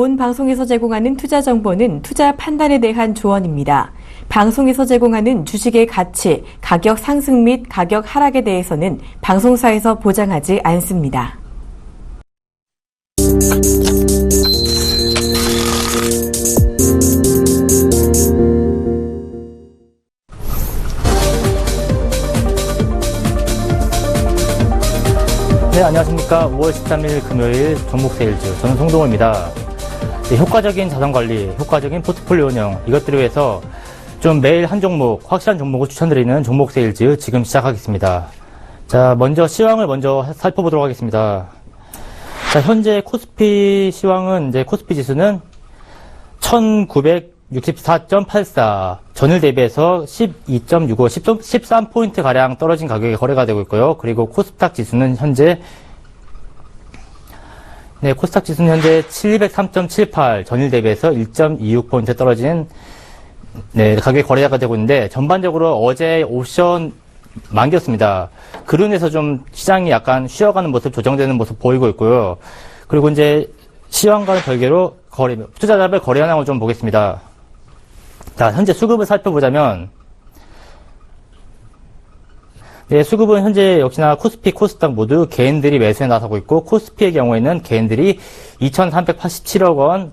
본 방송에서 제공하는 투자 정보는 투자 판단에 대한 조언입니다. 방송에서 제공하는 주식의 가치, 가격 상승 및 가격 하락에 대해서는 방송사에서 보장하지 않습니다. 네, 안녕하십니까. 5월 13일 금요일 종목 세일즈. 저는 송동호입니다. 네, 효과적인 자산관리, 효과적인 포트폴리오 운영, 이것들을 위해서 좀 매일 한 종목, 확실한 종목을 추천드리는 종목 세일즈 지금 시작하겠습니다. 자, 먼저 시황을 먼저 살펴보도록 하겠습니다. 자, 현재 코스피 시황은 이제 코스피 지수는 1964.84, 전일 대비해서 12.65, 13포인트 가량 떨어진 가격에 거래가 되고 있고요. 그리고 코스닥 지수는 현재, 네, 코스닥 지수는 현재 703.78, 전일 대비해서 1.26포인트 떨어진, 네, 가격에 거래가 되고 있는데, 전반적으로 어제 옵션 만기였습니다. 그로 인해서 좀 시장이 약간 쉬어가는 모습, 조정되는 모습 보이고 있고요. 그리고 이제 시황과는 별개로 투자자별 거래 현황을 좀 보겠습니다. 자, 현재 수급을 살펴보자면, 네, 수급은 현재 역시나 코스피, 코스닥 모두 개인들이 매수에 나서고 있고, 코스피의 경우에는 개인들이 2,387억 원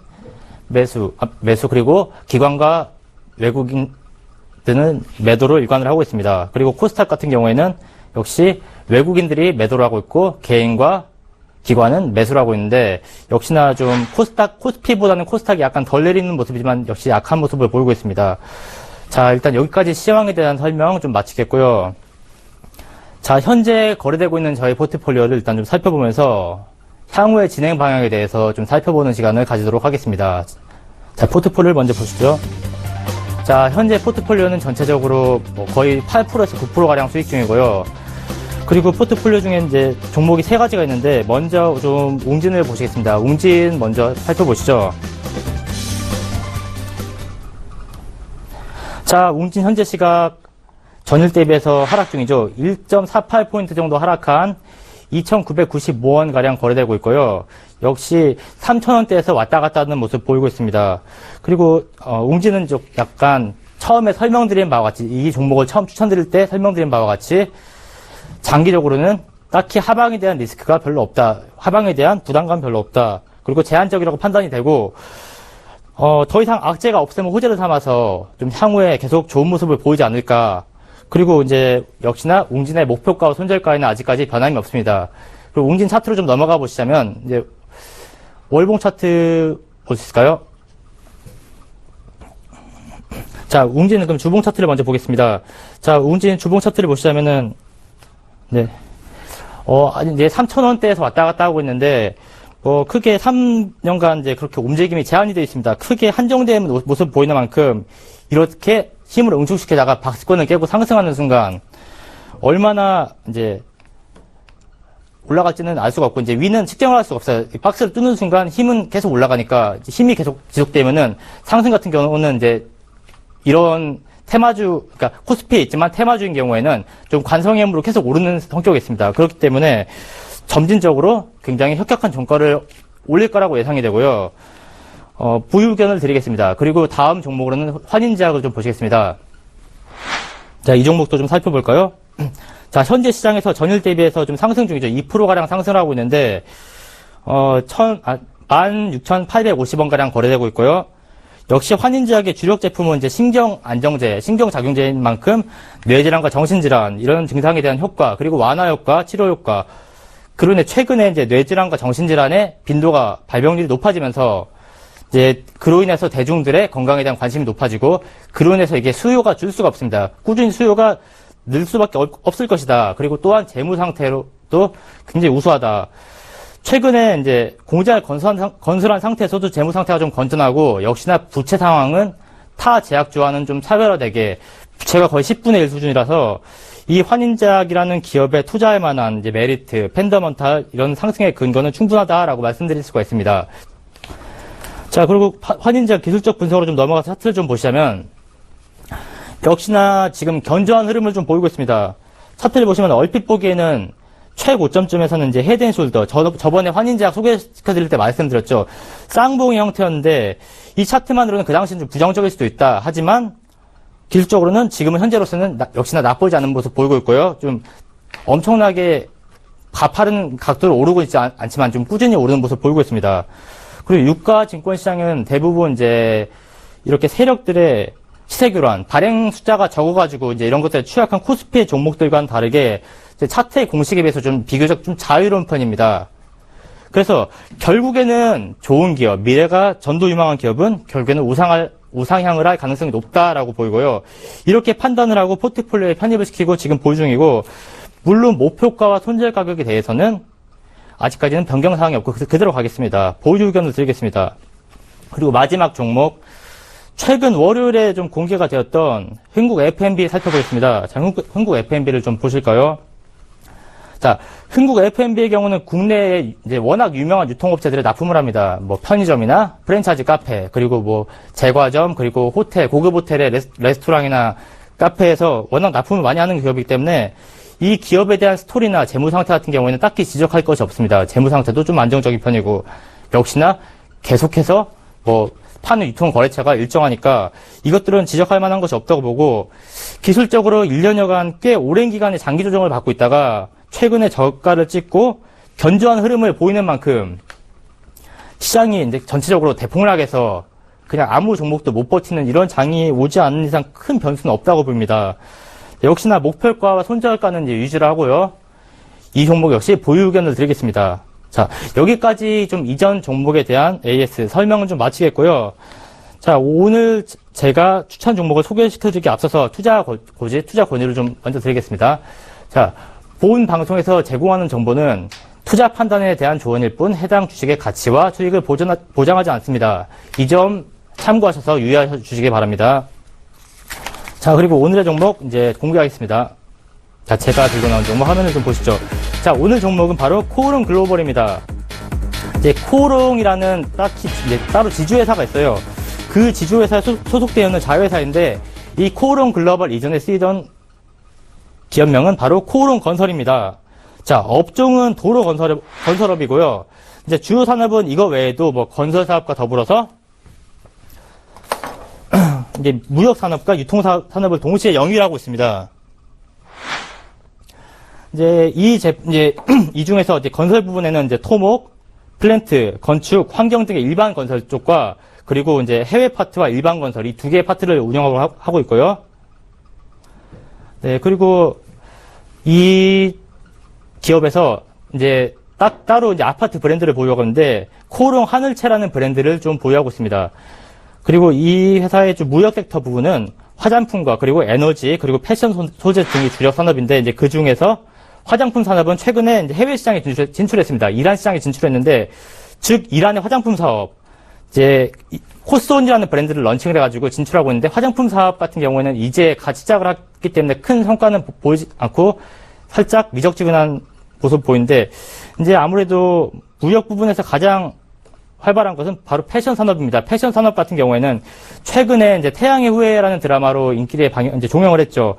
매수, 그리고 기관과 외국인들은 매도로 일관을 하고 있습니다. 그리고 코스닥 같은 경우에는 역시 외국인들이 매도를 하고 있고, 개인과 기관은 매수를 하고 있는데, 역시나 좀 코스피보다는 코스닥이 약간 덜 내리는 모습이지만 역시 약한 모습을 보이고 있습니다. 자, 일단 여기까지 시황에 대한 설명 좀 마치겠고요. 자, 현재 거래되고 있는 저희 포트폴리오를 일단 좀 살펴보면서 향후의 진행 방향에 대해서 좀 살펴보는 시간을 가지도록 하겠습니다. 자, 포트폴리오를 먼저 보시죠. 자, 현재 포트폴리오는 전체적으로 거의 8%에서 9%가량 수익 중이고요. 그리고 포트폴리오 중에 이제 종목이 3가지가 있는데, 먼저 좀 웅진을 보시겠습니다. 웅진 먼저 살펴보시죠. 자, 웅진 현재 시각 전일 대비해서 하락 중이죠. 1.48포인트 정도 하락한 2,995원가량 거래되고 있고요. 역시 3,000원대에서 왔다 갔다 하는 모습 보이고 있습니다. 그리고 웅진은 좀 약간 처음에 설명드린 바와 같이, 이 종목을 처음 추천드릴 때 설명드린 바와 같이 장기적으로는 딱히 하방에 대한 리스크가 별로 없다. 하방에 대한 부담감 별로 없다. 그리고 제한적이라고 판단이 되고, 더 이상 악재가 없으면 호재를 삼아서 좀 향후에 계속 좋은 모습을 보이지 않을까. 그리고 이제 역시나 웅진의 목표가와 손절가에는 아직까지 변함이 없습니다. 그리고 웅진 차트로 좀 넘어가 보시자면, 이제 월봉 차트 볼 수 있을까요? 자, 웅진은 그럼 주봉 차트를 먼저 보겠습니다. 자, 웅진 주봉 차트를 보시자면은, 네. 이제 3,000원대에서 왔다 갔다 하고 있는데, 크게 3년간 이제 그렇게 움직임이 제한이 되어 있습니다. 크게 한정된 모습 보이는 만큼, 이렇게 힘을 응축시키다가 박스권을 깨고 상승하는 순간, 얼마나 이제 올라갈지는 알 수가 없고, 이제 위는 측정을 할 수가 없어요. 박스를 뚫는 순간 힘은 계속 올라가니까, 힘이 계속 지속되면은, 상승 같은 경우는 이제, 이런 테마주, 그러니까 코스피에 있지만 테마주인 경우에는 좀 관성의 힘으로 계속 오르는 성격이 있습니다. 그렇기 때문에 점진적으로 굉장히 혁혁한 종가를 올릴 거라고 예상이 되고요. 부의견을 드리겠습니다. 그리고 다음 종목으로는 환인제약을 좀 보시겠습니다. 자, 이 종목도 좀 살펴볼까요? 자, 현재 시장에서 전일 대비해서 좀 상승 중이죠. 2%가량 상승을 하고 있는데, 16,850원가량 거래되고 있고요. 역시 환인제약의 주력 제품은 이제 신경안정제, 신경작용제인 만큼 뇌질환과 정신질환, 이런 증상에 대한 효과, 그리고 완화 효과, 치료 효과. 그러네 최근에 이제 뇌질환과 정신질환의 빈도가, 발병률이 높아지면서 이제 그로 인해서 대중들의 건강에 대한 관심이 높아지고, 그로 인해서 이게 수요가 줄 수가 없습니다. 꾸준히 수요가 늘 수밖에 없을 것이다. 그리고 또한 재무 상태로도 굉장히 우수하다. 최근에 이제 공장을 건설한 상태에서도 재무 상태가 좀 건전하고, 역시나 부채 상황은 타 제약주와는 좀 차별화되게 부채가 거의 10분의 1 수준이라서, 이 환인제약이라는 기업에 투자할 만한 이제 메리트, 팬더먼탈 이런 상승의 근거는 충분하다라고 말씀드릴 수가 있습니다. 자, 그리고 환인제약 기술적 분석으로 좀 넘어가서 차트를 좀 보시자면, 역시나 지금 견조한 흐름을 좀 보이고 있습니다. 차트를 보시면 얼핏 보기에는 최고점쯤에서는 이제 헤드앤숄더, 저번에 환인제약 소개시켜드릴 때 말씀드렸죠. 쌍봉의 형태였는데, 이 차트만으로는 그 당시는 좀 부정적일 수도 있다. 하지만, 기술적으로는 지금은 현재로서는 역시나 나쁘지 않은 모습 보이고 있고요. 좀 엄청나게 가파른 각도로 오르고 있지 않지만 좀 꾸준히 오르는 모습 보이고 있습니다. 그리고 유가 증권 시장은 대부분 이제 이렇게 세력들의 시세 교란, 발행 숫자가 적어가지고 이제 이런 것들에 취약한 코스피의 종목들과는 다르게 차트의 공식에 비해서 좀 비교적 좀 자유로운 편입니다. 그래서 결국에는 좋은 기업, 미래가 전도유망한 기업은 결국에는 우상향을 할 가능성이 높다라고 보이고요. 이렇게 판단을 하고 포트폴리오에 편입을 시키고 지금 보유 중이고, 물론 목표가와 손절 가격에 대해서는 아직까지는 변경 사항이 없고 그대로 가겠습니다. 보유 의견을 드리겠습니다. 그리고 마지막 종목, 최근 월요일에 좀 공개가 되었던 흥국 F&B 살펴보겠습니다. 자, 흥국 F&B를 좀 보실까요? 자, 흥국 F&B의 경우는 국내에 이제 워낙 유명한 유통업체들에 납품을 합니다. 뭐 편의점이나 프랜차이즈 카페, 그리고 뭐 제과점, 그리고 호텔, 고급 호텔의 레스토랑이나 카페에서 워낙 납품을 많이 하는 기업이기 때문에 이 기업에 대한 스토리나 재무 상태 같은 경우에는 딱히 지적할 것이 없습니다. 재무 상태도 좀 안정적인 편이고, 역시나 계속해서 뭐 파는 유통 거래처가 일정하니까 이것들은 지적할 만한 것이 없다고 보고, 기술적으로 1년여간 꽤 오랜 기간의 장기 조정을 받고 있다가 최근에 저가를 찍고 견조한 흐름을 보이는 만큼 시장이 이제 전체적으로 대폭락해서 그냥 아무 종목도 못 버티는 이런 장이 오지 않는 이상 큰 변수는 없다고 봅니다. 역시나 목표가와 손절가는 이제 유지를 하고요. 이 종목 역시 보유 의견을 드리겠습니다. 자, 여기까지 좀 이전 종목에 대한 AS 설명은 좀 마치겠고요. 자, 오늘 제가 추천 종목을 소개시켜드리기 앞서서 투자 권유를 좀 먼저 드리겠습니다. 자, 본 방송에서 제공하는 정보는 투자 판단에 대한 조언일 뿐 해당 주식의 가치와 수익을 보장하지 않습니다. 이 점 참고하셔서 유의하셔 주시기 바랍니다. 자, 그리고 오늘의 종목 이제 공개하겠습니다. 자, 제가 들고 나온 종목 화면을 좀 보시죠. 자, 오늘 종목은 바로 코오롱 글로벌입니다. 이제 코오롱이라는 딱히 이제 따로 지주회사가 있어요. 그 지주회사에 소속되어 있는 자회사인데 이 코오롱 글로벌 이전에 쓰이던 기업명은 바로 코오롱 건설입니다. 자, 업종은 도로 건설업이고요. 이제 주요 산업은 이거 외에도 뭐 건설 사업과 더불어서 이제 무역 산업과 유통 산업을 동시에 영위하고 있습니다. 이제 이 중에서 이제 건설 부분에는 이제 토목, 플랜트, 건축, 환경 등의 일반 건설 쪽과 그리고 이제 해외 파트와 일반 건설 이 두 개의 파트를 운영하고 있고요. 네, 그리고 이 기업에서 이제 따로 이제 아파트 브랜드를 보유하고 있는데 코오롱 하늘채라는 브랜드를 좀 보유하고 있습니다. 그리고 이 회사의 좀 무역 섹터 부분은 화장품과 그리고 에너지 그리고 패션 소재 등이 주력 산업인데 이제 그 중에서 화장품 산업은 최근에 이제 해외 시장에 진출했습니다. 이란 시장에 진출했는데 즉 이란의 화장품 사업 이제 코스온이라는 브랜드를 런칭을 해가지고 진출하고 있는데 화장품 사업 같은 경우에는 이제 갓 시작을 했기 때문에 큰 성과는 보이지 않고 살짝 미적지근한 모습 보이는데 이제 아무래도 무역 부분에서 가장 활발한 것은 바로 패션 산업입니다. 패션 산업 같은 경우에는 최근에 이제 태양의 후예라는 드라마로 인기를 이제 종영을 했죠.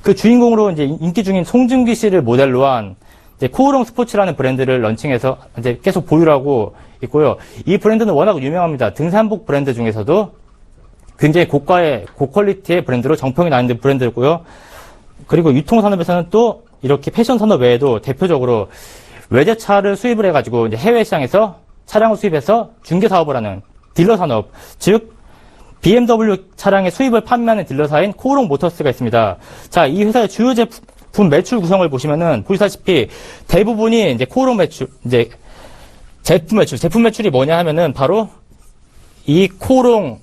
그 주인공으로 이제 인기 중인 송중기 씨를 모델로 한 이제 코오롱 스포츠라는 브랜드를 런칭해서 이제 계속 보유를 하고 있고요. 이 브랜드는 워낙 유명합니다. 등산복 브랜드 중에서도 굉장히 고퀄리티의 브랜드로 정평이 나 있는 브랜드고요. 그리고 유통 산업에서는 또 이렇게 패션 산업 외에도 대표적으로 외제차를 수입을 해가지고 이제 해외 시장에서 차량을 수입해서 중개 사업을 하는 딜러 산업, 즉 BMW 차량의 수입을 판매하는 딜러사인 코오롱 모터스가 있습니다. 자, 이 회사의 주요 제품 매출 구성을 보시면은 보시다시피 대부분이 이제 코오롱 매출, 이제 제품 매출이 뭐냐 하면은 바로 이 코오롱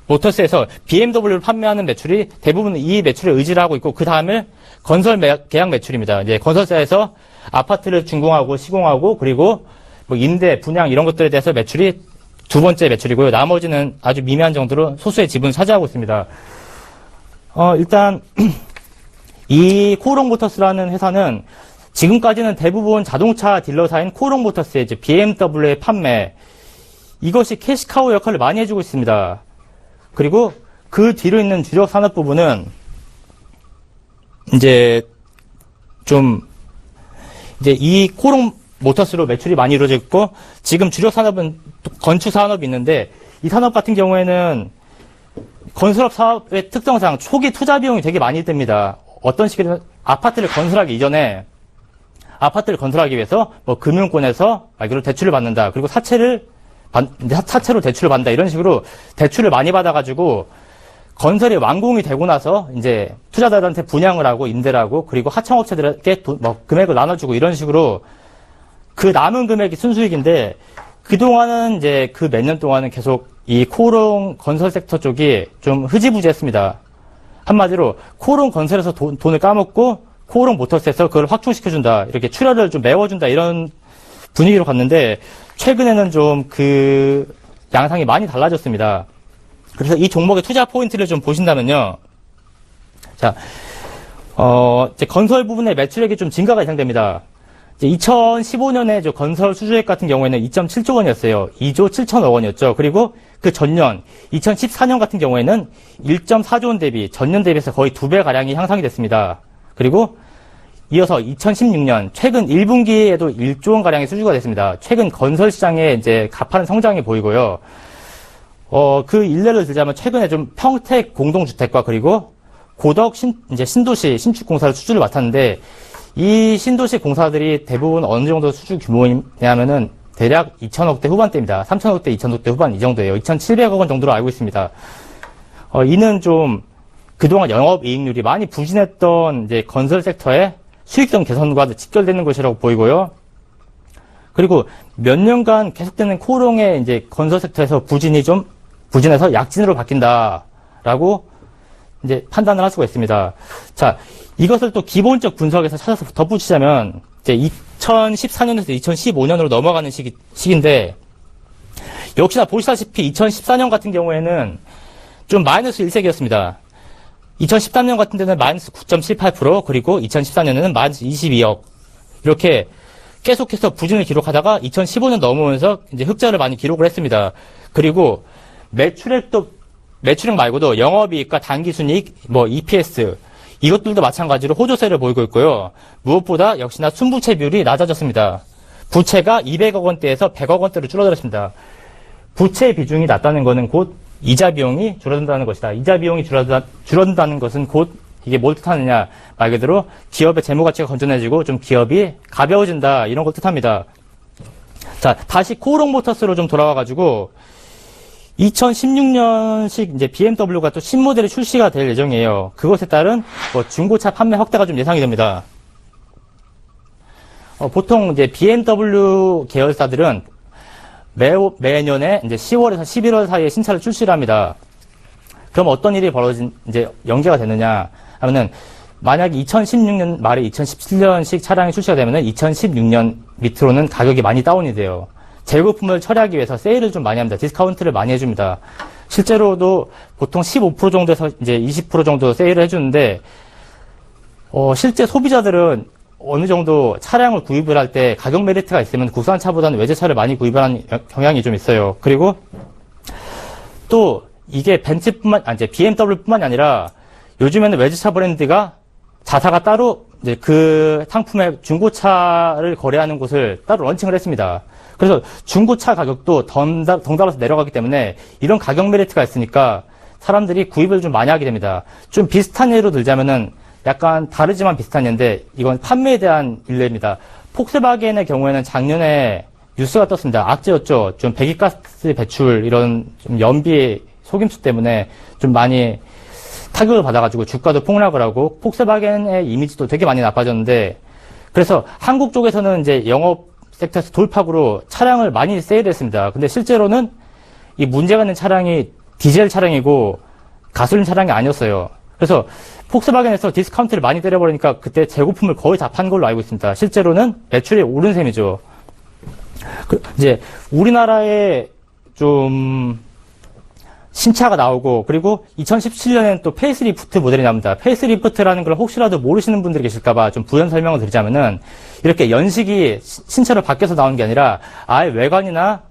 모터스에서 BMW를 판매하는 매출이 대부분 이 매출에 의지를 하고 있고 그 다음에 건설 계약 매출입니다. 이제 건설사에서 아파트를 준공하고 시공하고 그리고 뭐 임대, 분양 이런 것들에 대해서 매출이 두 번째 매출이고요. 나머지는 아주 미미한 정도로 소수의 지분을 차지하고 있습니다. 일단 이 코오롱 모터스라는 회사는 지금까지는 대부분 자동차 딜러사인 코오롱 모터스의 이제 BMW의 판매 이것이 캐시카우 역할을 많이 해주고 있습니다. 그리고 그 뒤로 있는 주력 산업 부분은 이제 좀 이제 이 코롱 모터스로 매출이 많이 이루어져 있고, 지금 주력 산업은 또 건축 산업이 있는데, 이 산업 같은 경우에는 건설업 사업의 특성상 초기 투자 비용이 되게 많이 듭니다. 어떤 식이냐면 아파트를 건설하기 이전에 아파트를 건설하기 위해서 뭐 금융권에서 말기로 대출을 받는다. 그리고 사채로 대출을 받는다. 이런 식으로 대출을 많이 받아가지고 건설이 완공이 되고 나서 이제 투자자들한테 분양을 하고 임대를 하고 그리고 하청업체들에게 금액을 나눠주고 이런 식으로 그 남은 금액이 순수익인데 그동안은 이제 그 몇 년 동안은 계속 이 코오롱 건설 섹터 쪽이 좀 흐지부지했습니다. 한마디로 코오롱 건설에서 돈을 까먹고 코오롱 모터스에서 그걸 확충시켜준다. 이렇게 출혈을 좀 메워준다. 이런 분위기로 갔는데 최근에는 좀 그 양상이 많이 달라졌습니다. 그래서 이 종목의 투자 포인트를 좀 보신다면요. 자, 이제 건설 부분의 매출액이 좀 증가가 예상됩니다. 2015년에 건설 수주액 같은 경우에는 2.7조 원이었어요. 2조 7천억 원이었죠. 그리고 그 전년 2014년 같은 경우에는 1.4조 원 대비 전년 대비해서 거의 2배 가량이 향상이 됐습니다. 그리고 이어서 2016년 최근 1분기에도 1조 원 가량의 수주가 됐습니다. 최근 건설 시장에 이제 가파른 성장이 보이고요. 그 일례를 들자면 최근에 좀 평택 공동주택과 그리고 고덕 이제 신도시 신축공사를 수주를 맡았는데 이 신도시 공사들이 대부분 어느 정도 수주 규모냐면은 대략 2천억대 후반대입니다. 3천억대, 2천억대 후반 이 정도예요. 2,700억 원 정도로 알고 있습니다. 이는 좀 그동안 영업이익률이 많이 부진했던 이제 건설 섹터의 수익성 개선과 직결되는 것이라고 보이고요. 그리고 몇 년간 계속되는 코오롱의 이제 건설 섹터에서 부진해서 약진으로 바뀐다라고 이제 판단을 할 수가 있습니다. 자, 이것을 또 기본적 분석에서 찾아서 덧붙이자면 이제 2014년에서 2015년으로 넘어가는 시기인데 역시나 보시다시피 2014년 같은 경우에는 좀 마이너스 1세기였습니다. 2013년 같은 데는 마이너스 9.78% 그리고 2014년에는 마이너스 22억 이렇게 계속해서 부진을 기록하다가 2015년 넘어오면서 이제 흑자를 많이 기록을 했습니다. 그리고 매출액 말고도 영업이익과 당기순이익, EPS 이것들도 마찬가지로 호조세를 보이고 있고요. 무엇보다 역시나 순부채 비율이 낮아졌습니다. 부채가 200억 원대에서 100억 원대로 줄어들었습니다. 부채 비중이 낮다는 것은 곧 이자 비용이 줄어든다는 것이다. 이자 비용이 줄어든다는 것은 곧 이게 뭘 뜻하느냐. 말 그대로 기업의 재무 가치가 건전해지고 좀 기업이 가벼워진다. 이런 걸 뜻합니다. 자, 다시 코오롱 모터스로 좀 돌아와가지고 2016년식 이제 BMW가 또 신모델이 출시가 될 예정이에요. 그것에 따른 중고차 판매 확대가 좀 예상이 됩니다. 보통 이제 BMW 계열사들은 매년에 이제 10월에서 11월 사이에 신차를 출시를 합니다. 그럼 어떤 일이 이제 연계가 되느냐 하면은 만약에 2016년 말에 2017년식 차량이 출시가 되면은 2016년 밑으로는 가격이 많이 다운이 돼요. 재고품을 처리하기 위해서 세일을 좀 많이 합니다. 디스카운트를 많이 해줍니다. 실제로도 보통 15% 정도에서 이제 20% 정도 세일을 해주는데, 실제 소비자들은 어느 정도 차량을 구입을 할 때 가격 메리트가 있으면 국산차보다는 외제차를 많이 구입하는 경향이 좀 있어요. 그리고 또 이게 이제 BMW뿐만이 아니라 요즘에는 외제차 브랜드가 자사가 따로 이제 그 상품의 중고차를 거래하는 곳을 따로 런칭을 했습니다. 그래서 중고차 가격도 덩달아서 내려가기 때문에 이런 가격 메리트가 있으니까 사람들이 구입을 좀 많이 하게 됩니다. 좀 비슷한 예로 들자면은 약간 다르지만 비슷한 예인데 이건 판매에 대한 일례입니다. 폭스바겐의 경우에는 작년에 뉴스가 떴습니다. 악재였죠. 좀 배기가스 배출 이런 좀 연비 속임수 때문에 좀 많이 타격을 받아가지고 주가도 폭락을 하고 폭스바겐의 이미지도 되게 많이 나빠졌는데 그래서 한국 쪽에서는 이제 영업 섹터에서 돌파구로 차량을 많이 세일했습니다. 근데 실제로는 이 문제가 있는 차량이 디젤 차량이고 가솔린 차량이 아니었어요. 그래서 폭스바겐에서 디스카운트를 많이 때려버리니까 그때 재고품을 거의 다 판 걸로 알고 있습니다. 실제로는 매출이 오른 셈이죠. 이제 우리나라에 좀 신차가 나오고 그리고 2017년에는 또 페이스리프트 모델이 나옵니다. 페이스리프트라는 걸 혹시라도 모르시는 분들이 계실까봐 좀 부연 설명을 드리자면은 이렇게 연식이 신차로 바뀌어서 나오는 게 아니라 아예 외관이나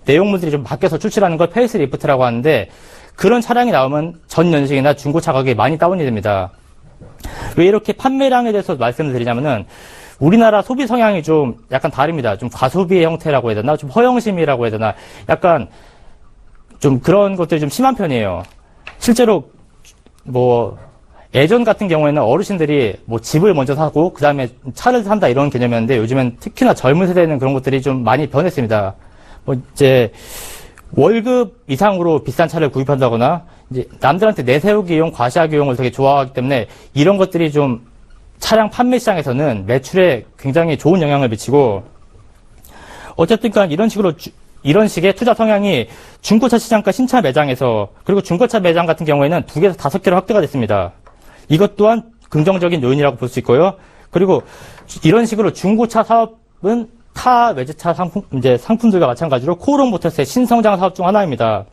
내용물들이 좀 바뀌어서 출시하는 걸 페이스리프트라고 하는데 그런 차량이 나오면 전 연식이나 중고차 가격이 많이 다운이 됩니다. 왜 이렇게 판매량에 대해서 말씀을 드리냐면은 우리나라 소비 성향이 좀 약간 다릅니다. 좀 과소비의 형태라고 해야 되나? 좀 허영심이라고 해야 되나? 약간 좀 그런 것들이 좀 심한 편이에요. 실제로 뭐 예전 같은 경우에는 어르신들이 뭐 집을 먼저 사고 그 다음에 차를 산다 이런 개념이었는데 요즘엔 특히나 젊은 세대는 그런 것들이 좀 많이 변했습니다. 뭐 이제 월급 이상으로 비싼 차를 구입한다거나 이제 남들한테 내세우기용, 과시하기용을 되게 좋아하기 때문에 이런 것들이 좀 차량 판매 시장에서는 매출에 굉장히 좋은 영향을 미치고 어쨌든 이런 식의 투자 성향이 중고차 시장과 신차 매장에서 그리고 중고차 매장 같은 경우에는 2개에서 5개로 확대가 됐습니다. 이것 또한 긍정적인 요인이라고 볼 수 있고요. 그리고 이런 식으로 중고차 사업은 타 외제차 상품들과 마찬가지로 코오롱 모터스의 신성장 사업 중 하나입니다.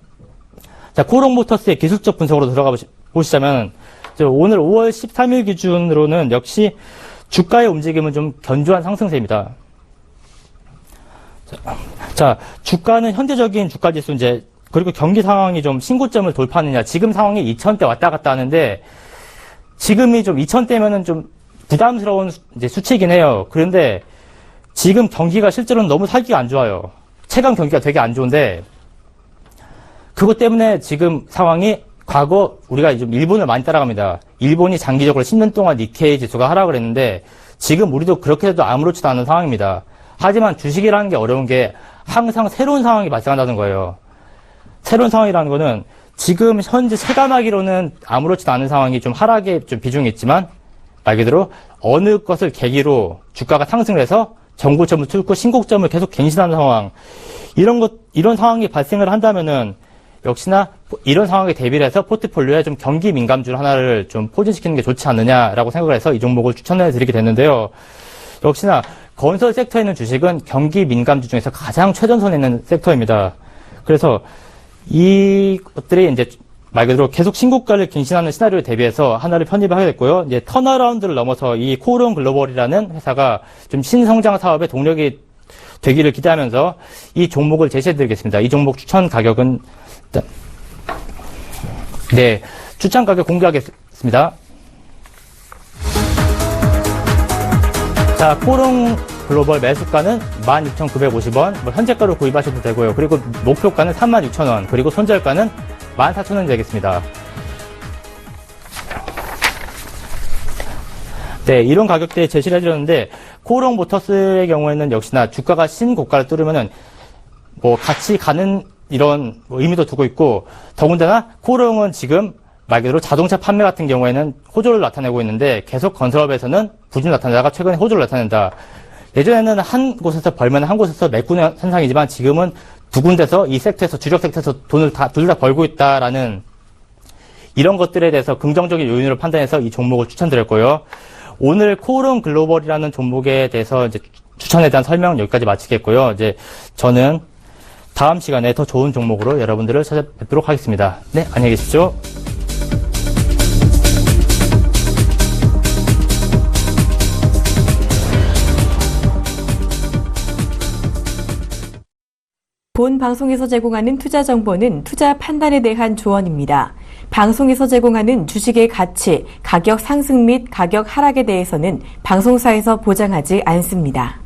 자, 코오롱 모터스의 기술적 분석으로 들어가 보시자면 오늘 5월 13일 기준으로는 역시 주가의 움직임은 좀 견조한 상승세입니다. 자, 주가는 현재적인 주가 지수 그리고 경기 상황이 좀 신고점을 돌파하느냐, 지금 상황이 2,000대 왔다 갔다 하는데, 지금이 좀 2,000대면은 좀 부담스러운 수치이긴 해요. 그런데 지금 경기가 실제로는 너무 살기가 안 좋아요. 체감 경기가 되게 안 좋은데, 그것 때문에 지금 상황이 과거 우리가 좀 일본을 많이 따라갑니다. 일본이 장기적으로 10년 동안 니케이 지수가 하락을 했는데, 지금 우리도 그렇게 해도 아무렇지도 않은 상황입니다. 하지만 주식이라는 게 어려운 게 항상 새로운 상황이 발생한다는 거예요. 새로운 상황이라는 거는 지금 현재 체감하기로는 아무렇지도 않은 상황이 좀 하락에 좀 비중이 있지만 말 그대로 어느 것을 계기로 주가가 상승을 해서 정고점을 뚫고 신고점을 계속 갱신하는 상황, 이런 상황이 발생을 한다면은 역시나 이런 상황에 대비를 해서 포트폴리오에 좀 경기 민감주를 하나를 좀 포진시키는 게 좋지 않느냐라고 생각을 해서 이 종목을 추천해 드리게 됐는데요. 역시나 건설 섹터에 있는 주식은 경기 민감주 중에서 가장 최전선에 있는 섹터입니다. 그래서 이것들이 이제 말 그대로 계속 신고가를 갱신하는 시나리오에 대비해서 하나를 편입을 하게 됐고요. 이제 턴어라운드를 넘어서 이 코오롱 글로벌이라는 회사가 좀 신성장 사업의 동력이 되기를 기대하면서 이 종목을 제시해 드리겠습니다. 이 종목 추천 가격은 네, 추천 가격 공개하겠습니다. 자, 코오롱 글로벌 매수가는 16,950원, 현재가로 구입하셔도 되고요. 그리고 목표가는 36,000원, 그리고 손절가는 14,000원 되겠습니다. 네, 이런 가격대에 제시를 해드렸는데, 코오롱 모터스의 경우에는 역시나 주가가 신고가를 뚫으면은, 같이 가는 이런 의미도 두고 있고, 더군다나 코오롱은 지금 말 그대로 자동차 판매 같은 경우에는 호조를 나타내고 있는데, 계속 건설업에서는 부진을 나타내다가 최근에 호조를 나타낸다. 예전에는 한 곳에서 벌면 한 곳에서 메꾸는 현상이지만 지금은 두 군데서 이 섹터에서 주력 섹터에서 돈을 둘 다 벌고 있다라는 이런 것들에 대해서 긍정적인 요인으로 판단해서 이 종목을 추천드렸고요. 오늘 코오롱 글로벌이라는 종목에 대해서 이제 추천에 대한 설명은 여기까지 마치겠고요. 이제 저는 다음 시간에 더 좋은 종목으로 여러분들을 찾아뵙도록 하겠습니다. 네, 안녕히 계십시오. 본 방송에서 제공하는 투자 정보는 투자 판단에 대한 조언입니다. 방송에서 제공하는 주식의 가치, 가격 상승 및 가격 하락에 대해서는 방송사에서 보장하지 않습니다.